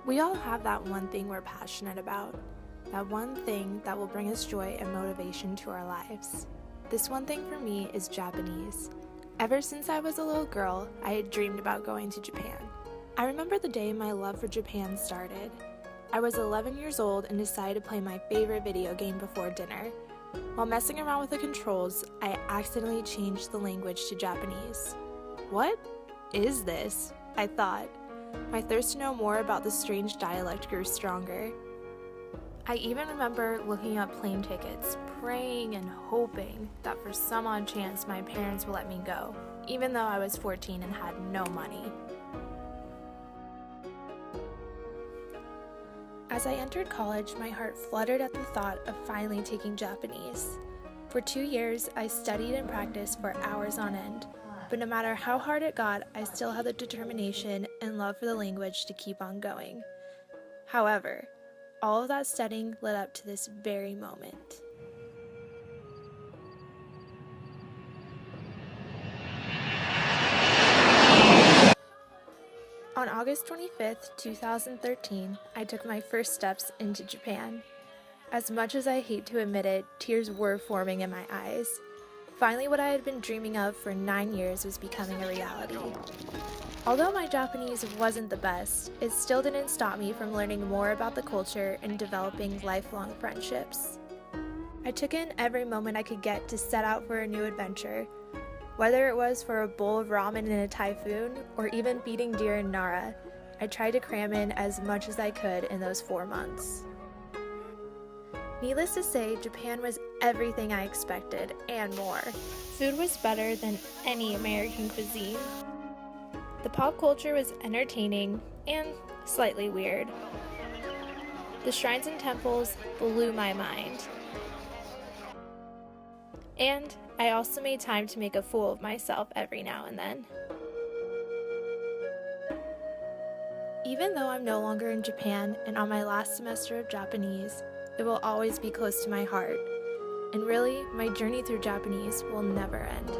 We all have that one thing we're passionate about, that one thing that will bring us joy and motivation to our lives. This one thing for me is Japanese. Ever since I was a little girl, I had dreamed about going to Japan. I remember the day my love for Japan started. I was 11 years old and decided to play my favorite video game before dinner. While messing around with the controls, I accidentally changed the language to Japanese. What is this? I thought. My thirst to know more about the strange dialect grew stronger. I even remember looking up plane tickets, praying and hoping that for some odd chance my parents would let me go, even though I was 14 and had no money. As I entered college, my heart fluttered at the thought of finally taking Japanese. For 2 years, I studied and practiced for hours on end, but no matter how hard it got, I still had the determination and love for the language to keep on going. However, all of that studying led up to this very moment. On August 25th, 2013, I took my first steps into Japan. As much as I hate to admit it, tears were forming in my eyes. Finally, what I had been dreaming of for 9 years was becoming a reality. Although my Japanese wasn't the best, it still didn't stop me from learning more about the culture and developing lifelong friendships. I took in every moment I could get to set out for a new adventure. Whether it was for a bowl of ramen in a typhoon, or even feeding deer in Nara, I tried to cram in as much as I could in those 4 months. Needless to say, Japan was everything I expected, and more. Food was better than any American cuisine. The pop culture was entertaining and slightly weird. The shrines and temples blew my mind. And I also made time to make a fool of myself every now and then. Even though I'm no longer in Japan and on my last semester of Japanese, it will always be close to my heart. And really, my journey through Japanese will never end.